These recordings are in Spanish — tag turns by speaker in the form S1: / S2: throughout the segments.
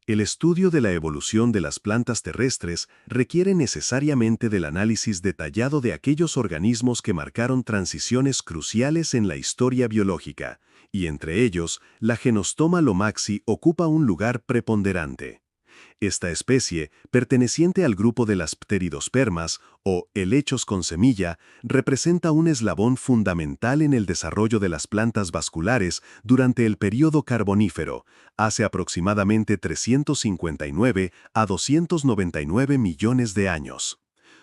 S1: El estudio de la evolución de las plantas terrestres requiere necesariamente del análisis detallado de aquellos organismos que marcaron transiciones cruciales en la historia biológica, y entre ellos, la Genostoma lomaxi ocupa un lugar preponderante. Esta especie, perteneciente al grupo de las pteridospermas, o helechos con semilla, representa un eslabón fundamental en el desarrollo de las plantas vasculares durante el período Carbonífero, hace aproximadamente 359 a 299 millones de años.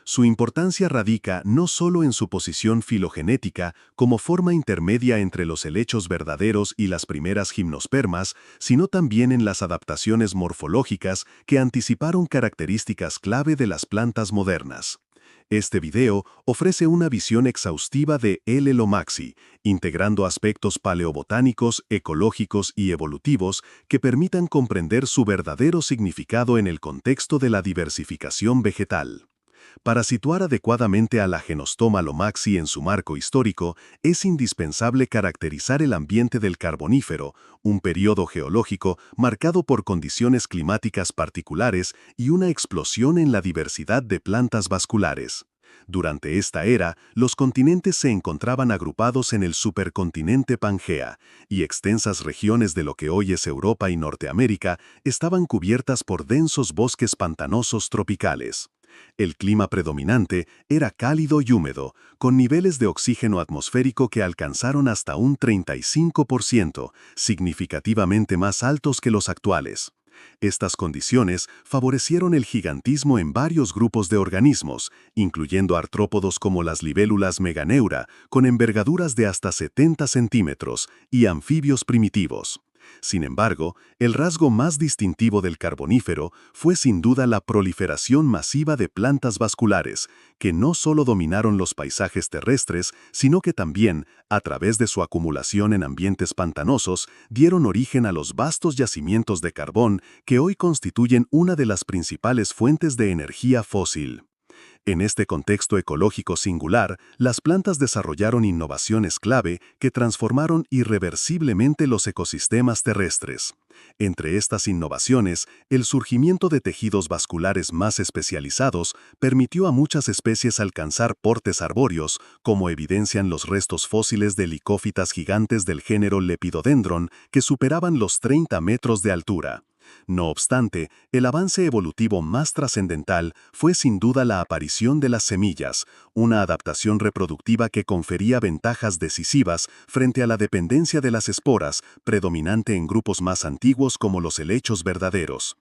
S1: Su importancia radica no solo en su posición filogenética como forma intermedia entre los helechos verdaderos y las primeras gimnospermas, sino también en las adaptaciones morfológicas que anticiparon características clave de las plantas modernas. Este video ofrece una visión exhaustiva de L. lomaxi, integrando aspectos paleobotánicos, ecológicos y evolutivos que permitan comprender su verdadero significado en el contexto de la diversificación vegetal. Para situar adecuadamente a la Genostoma lomaxi en su marco histórico, es indispensable caracterizar el ambiente del Carbonífero, un periodo geológico marcado por condiciones climáticas particulares y una explosión en la diversidad de plantas vasculares. Durante esta era, los continentes se encontraban agrupados en el supercontinente Pangea, y extensas regiones de lo que hoy es Europa y Norteamérica estaban cubiertas por densos bosques pantanosos tropicales. El clima predominante era cálido y húmedo, con niveles de oxígeno atmosférico que alcanzaron hasta un 35%, significativamente más altos que los actuales. Estas condiciones favorecieron el gigantismo en varios grupos de organismos, incluyendo artrópodos como las libélulas meganeura, con envergaduras de hasta 70 centímetros, y anfibios primitivos. Sin embargo, el rasgo más distintivo del Carbonífero fue sin duda la proliferación masiva de plantas vasculares, que no solo dominaron los paisajes terrestres, sino que también, a través de su acumulación en ambientes pantanosos, dieron origen a los vastos yacimientos de carbón que hoy constituyen una de las principales fuentes de energía fósil. En este contexto ecológico singular, las plantas desarrollaron innovaciones clave que transformaron irreversiblemente los ecosistemas terrestres. Entre estas innovaciones, el surgimiento de tejidos vasculares más especializados permitió a muchas especies alcanzar portes arbóreos, como evidencian los restos fósiles de licófitas gigantes del género Lepidodendron que superaban los 30 metros de altura. No obstante, el avance evolutivo más trascendental fue sin duda la aparición de las semillas, una adaptación reproductiva que confería ventajas decisivas frente a la dependencia de las esporas, predominante en grupos más antiguos como los helechos verdaderos.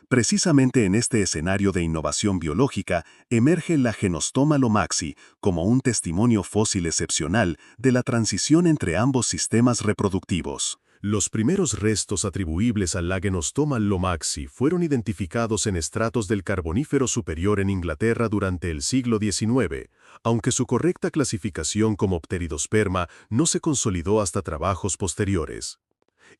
S1: Precisamente en este escenario de innovación biológica emerge la Genostoma lomaxi como un testimonio fósil excepcional de la transición entre ambos sistemas reproductivos.
S2: Los primeros restos atribuibles al Genostoma lomaxi fueron identificados en estratos del Carbonífero superior en Inglaterra durante el siglo XIX, aunque su correcta clasificación como pteridosperma no se consolidó hasta trabajos posteriores.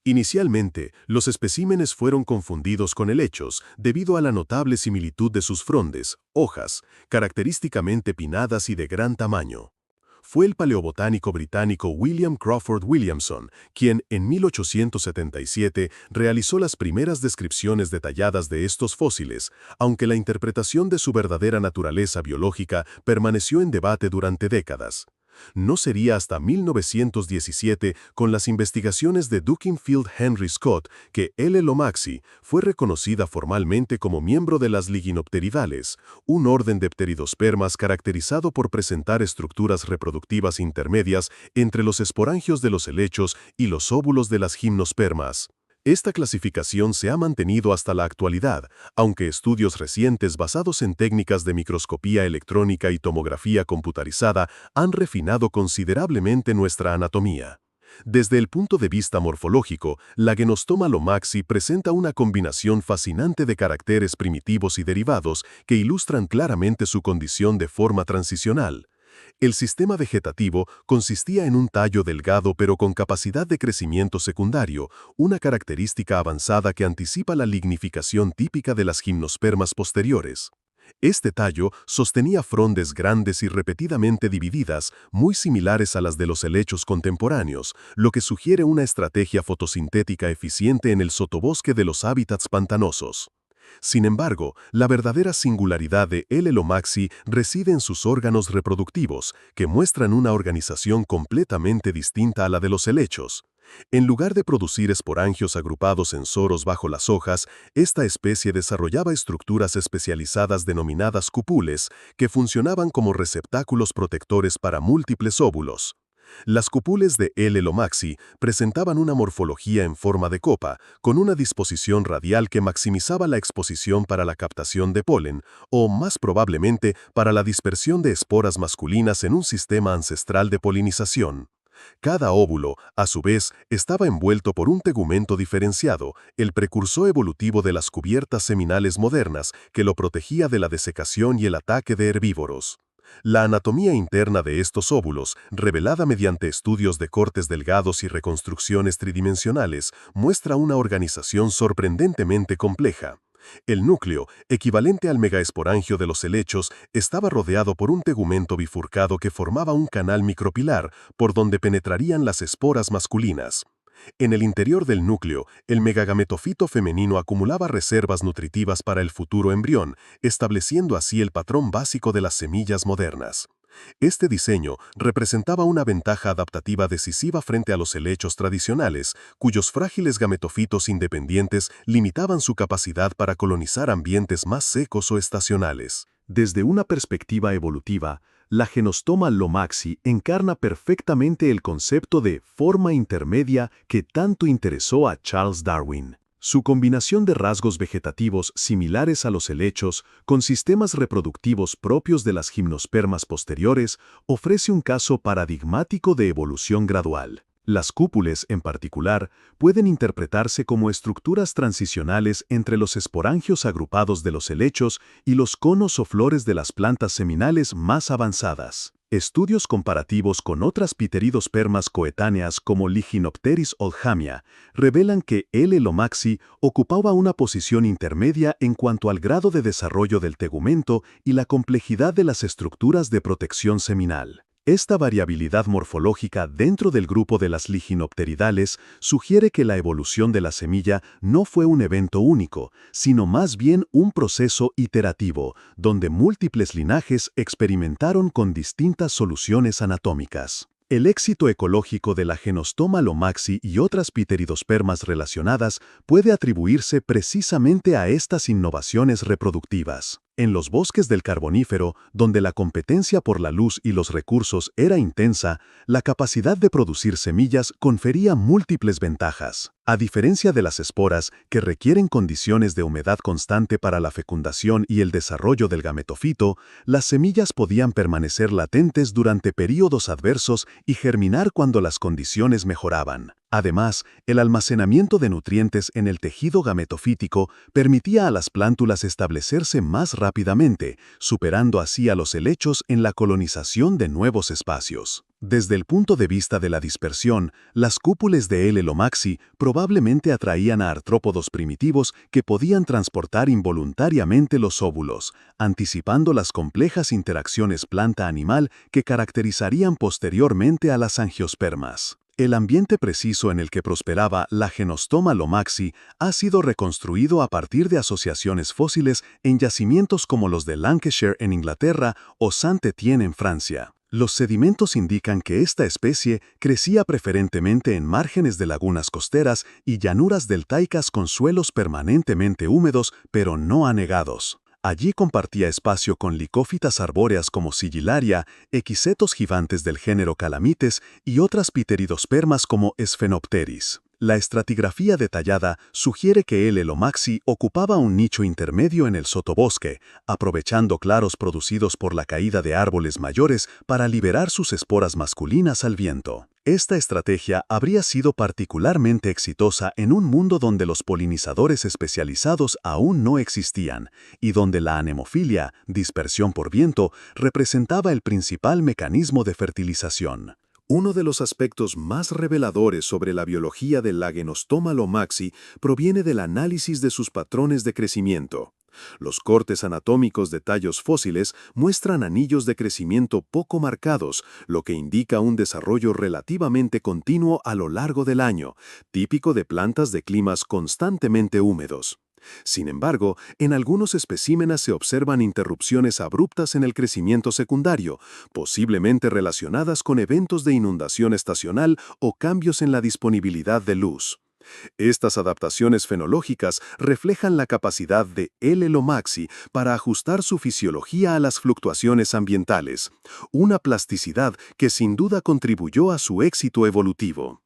S2: Inicialmente, los especímenes fueron confundidos con helechos debido a la notable similitud de sus frondes, hojas, característicamente pinnadas y de gran tamaño. Fue el paleobotánico británico William Crawford Williamson quien, en 1877, realizó las primeras descripciones detalladas de estos fósiles, aunque la interpretación de su verdadera naturaleza biológica permaneció en debate durante décadas. No sería hasta 1917, con las investigaciones de Dukinfield Henry Scott, que L. lomaxi fue reconocida formalmente como miembro de las Liginopteridales, un orden de pteridospermas caracterizado por presentar estructuras reproductivas intermedias entre los esporangios de los helechos y los óvulos de las gimnospermas. Esta clasificación se ha mantenido hasta la actualidad, aunque estudios recientes basados en técnicas de microscopía electrónica y tomografía computarizada han refinado considerablemente nuestra anatomía. Desde el punto de vista morfológico, la Genostoma lomaxi presenta una combinación fascinante de caracteres primitivos y derivados que ilustran claramente su condición de forma transicional. El sistema vegetativo consistía en un tallo delgado pero con capacidad de crecimiento secundario, una característica avanzada que anticipa la lignificación típica de las gimnospermas posteriores. Este tallo sostenía frondes grandes y repetidamente divididas, muy similares a las de los helechos contemporáneos, lo que sugiere una estrategia fotosintética eficiente en el sotobosque de los hábitats pantanosos. Sin embargo, la verdadera singularidad de L. lomaxi reside en sus órganos reproductivos, que muestran una organización completamente distinta a la de los helechos. En lugar de producir esporangios agrupados en soros bajo las hojas, esta especie desarrollaba estructuras especializadas denominadas cúpules, que funcionaban como receptáculos protectores para múltiples óvulos. Las cúpules de L. lomaxi presentaban una morfología en forma de copa, con una disposición radial que maximizaba la exposición para la captación de polen, o más probablemente para la dispersión de esporas masculinas en un sistema ancestral de polinización. Cada óvulo, a su vez, estaba envuelto por un tegumento diferenciado, el precursor evolutivo de las cubiertas seminales modernas, que lo protegía de la desecación y el ataque de herbívoros. La anatomía interna de estos óvulos, revelada mediante estudios de cortes delgados y reconstrucciones tridimensionales, muestra una organización sorprendentemente compleja. El núcleo, equivalente al megaesporangio de los helechos, estaba rodeado por un tegumento bifurcado que formaba un canal micropilar por donde penetrarían las esporas masculinas. En el interior del núcleo, el megagametofito femenino acumulaba reservas nutritivas para el futuro embrión, estableciendo así el patrón básico de las semillas modernas. Este diseño representaba una ventaja adaptativa decisiva frente a los helechos tradicionales, cuyos frágiles gametofitos independientes limitaban su capacidad para colonizar ambientes más secos o estacionales.
S1: Desde una perspectiva evolutiva, la Genostoma lomaxi encarna perfectamente el concepto de forma intermedia que tanto interesó a Charles Darwin. Su combinación de rasgos vegetativos similares a los helechos con sistemas reproductivos propios de las gimnospermas posteriores ofrece un caso paradigmático de evolución gradual. Las cúpules, en particular, pueden interpretarse como estructuras transicionales entre los esporangios agrupados de los helechos y los conos o flores de las plantas seminales más avanzadas. Estudios comparativos con otras pteridospermas coetáneas como Lyginopteris oldhamia revelan que L. lomaxi ocupaba una posición intermedia en cuanto al grado de desarrollo del tegumento y la complejidad de las estructuras de protección seminal. Esta variabilidad morfológica dentro del grupo de las liginopteridales sugiere que la evolución de la semilla no fue un evento único, sino más bien un proceso iterativo, donde múltiples linajes experimentaron con distintas soluciones anatómicas. El éxito ecológico de la Genostoma lomaxi y otras pteridospermas relacionadas puede atribuirse precisamente a estas innovaciones reproductivas. En los bosques del Carbonífero, donde la competencia por la luz y los recursos era intensa, la capacidad de producir semillas confería múltiples ventajas. A diferencia de las esporas, que requieren condiciones de humedad constante para la fecundación y el desarrollo del gametofito, las semillas podían permanecer latentes durante períodos adversos y germinar cuando las condiciones mejoraban. Además, el almacenamiento de nutrientes en el tejido gametofítico permitía a las plántulas establecerse más rápidamente, superando así a los helechos en la colonización de nuevos espacios. Desde el punto de vista de la dispersión, las cúpules de L. lomaxi probablemente atraían a artrópodos primitivos que podían transportar involuntariamente los óvulos, anticipando las complejas interacciones planta-animal que caracterizarían posteriormente a las angiospermas. El ambiente preciso en el que prosperaba la Genostoma lomaxi ha sido reconstruido a partir de asociaciones fósiles en yacimientos como los de Lancashire en Inglaterra o Saint-Étienne en Francia. Los sedimentos indican que esta especie crecía preferentemente en márgenes de lagunas costeras y llanuras deltaicas con suelos permanentemente húmedos pero no anegados. Allí compartía espacio con licófitas arbóreas como Sigillaria, equisetos gigantes del género Calamites y otras pteridospermas como Sphenopteris. La estratigrafía detallada sugiere que L. lomaxi ocupaba un nicho intermedio en el sotobosque, aprovechando claros producidos por la caída de árboles mayores para liberar sus esporas masculinas al viento. Esta estrategia habría sido particularmente exitosa en un mundo donde los polinizadores especializados aún no existían y donde la anemofilia, dispersión por viento, representaba el principal mecanismo de fertilización. Uno de los aspectos más reveladores sobre la biología de la Genostoma lomaxi proviene del análisis de sus patrones de crecimiento. Los cortes anatómicos de tallos fósiles muestran anillos de crecimiento poco marcados, lo que indica un desarrollo relativamente continuo a lo largo del año, típico de plantas de climas constantemente húmedos. Sin embargo, en algunos especímenes se observan interrupciones abruptas en el crecimiento secundario, posiblemente relacionadas con eventos de inundación estacional o cambios en la disponibilidad de luz. Estas adaptaciones fenológicas reflejan la capacidad de L. lomaxi para ajustar su fisiología a las fluctuaciones ambientales, una plasticidad que sin duda contribuyó a su éxito evolutivo.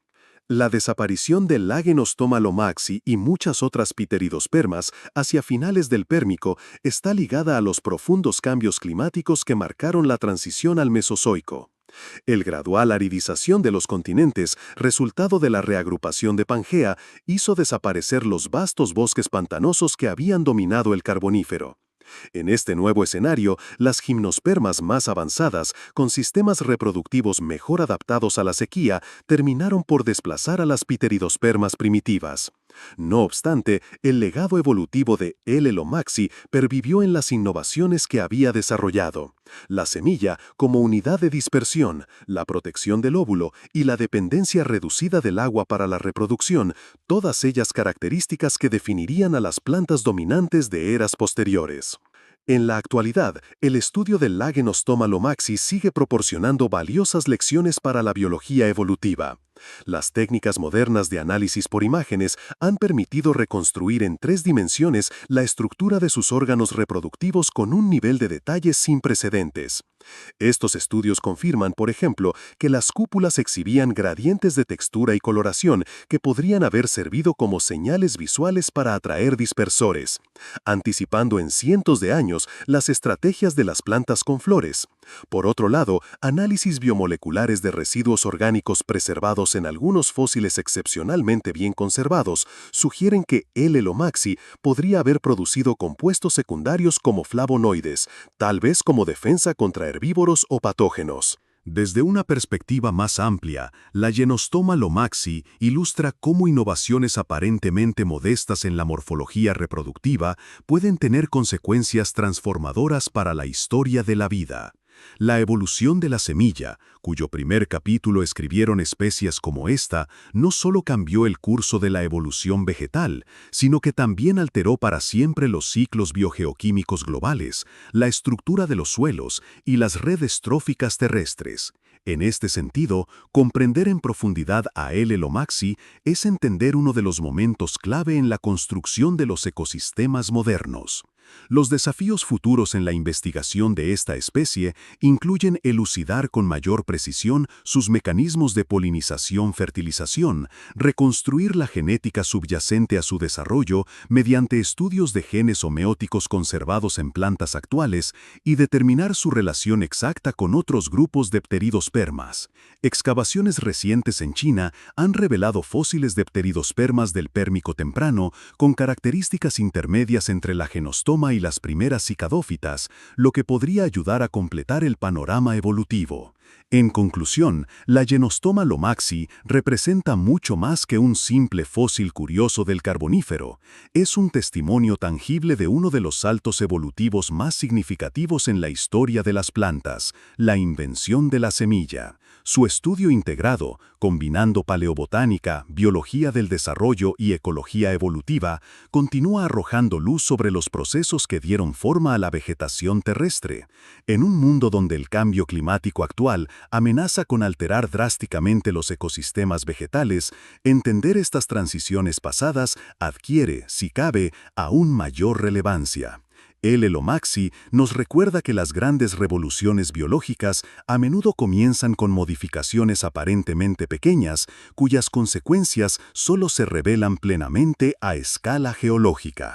S1: La desaparición del Lagenostoma lomaxi y muchas otras pteridospermas hacia finales del Pérmico está ligada a los profundos cambios climáticos que marcaron la transición al Mesozoico. El gradual aridización de los continentes, resultado de la reagrupación de Pangea, hizo desaparecer los vastos bosques pantanosos que habían dominado el Carbonífero. En este nuevo escenario, las gimnospermas más avanzadas, con sistemas reproductivos mejor adaptados a la sequía, terminaron por desplazar a las pteridospermas primitivas. No obstante, el legado evolutivo de L. lomaxi pervivió en las innovaciones que había desarrollado. La semilla como unidad de dispersión, la protección del óvulo y la dependencia reducida del agua para la reproducción, todas ellas características que definirían a las plantas dominantes de eras posteriores. En la actualidad, el estudio del Lagenostoma lomaxi sigue proporcionando valiosas lecciones para la biología evolutiva. Las técnicas modernas de análisis por imágenes han permitido reconstruir en 3 dimensiones la estructura de sus órganos reproductivos con un nivel de detalle sin precedentes. Estos estudios confirman, por ejemplo, que las cúpulas exhibían gradientes de textura y coloración que podrían haber servido como señales visuales para atraer dispersores, anticipando en cientos de años las estrategias de las plantas con flores. Por otro lado, análisis biomoleculares de residuos orgánicos preservados en algunos fósiles excepcionalmente bien conservados sugieren que L. lomaxi podría haber producido compuestos secundarios como flavonoides, tal vez como defensa contra herbívoros o patógenos.
S2: Desde una perspectiva más amplia, la Genostoma lomaxi ilustra cómo innovaciones aparentemente modestas en la morfología reproductiva pueden tener consecuencias transformadoras para la historia de la vida. La evolución de la semilla, cuyo primer capítulo escribieron especies como esta, no solo cambió el curso de la evolución vegetal, sino que también alteró para siempre los ciclos biogeoquímicos globales, la estructura de los suelos y las redes tróficas terrestres. En este sentido, comprender en profundidad a L. lomaxi es entender uno de los momentos clave en la construcción de los ecosistemas modernos. Los desafíos futuros en la investigación de esta especie incluyen elucidar con mayor precisión sus mecanismos de polinización-fertilización, reconstruir la genética subyacente a su desarrollo mediante estudios de genes homeóticos conservados en plantas actuales y determinar su relación exacta con otros grupos de pteridospermas. Excavaciones recientes en China han revelado fósiles de pteridospermas del Pérmico temprano con características intermedias entre la genostoma y las primeras cicadófitas, lo que podría ayudar a completar el panorama evolutivo. En conclusión, la Genostoma lomaxi representa mucho más que un simple fósil curioso del Carbonífero. Es un testimonio tangible de uno de los saltos evolutivos más significativos en la historia de las plantas, la invención de la semilla. Su estudio integrado, combinando paleobotánica, biología del desarrollo y ecología evolutiva, continúa arrojando luz sobre los procesos que dieron forma a la vegetación terrestre. En un mundo donde el cambio climático actual amenaza con alterar drásticamente los ecosistemas vegetales, entender estas transiciones pasadas adquiere, si cabe, aún mayor relevancia. L. lomaxi nos recuerda que las grandes revoluciones biológicas a menudo comienzan con modificaciones aparentemente pequeñas, cuyas consecuencias solo se revelan plenamente a escala geológica.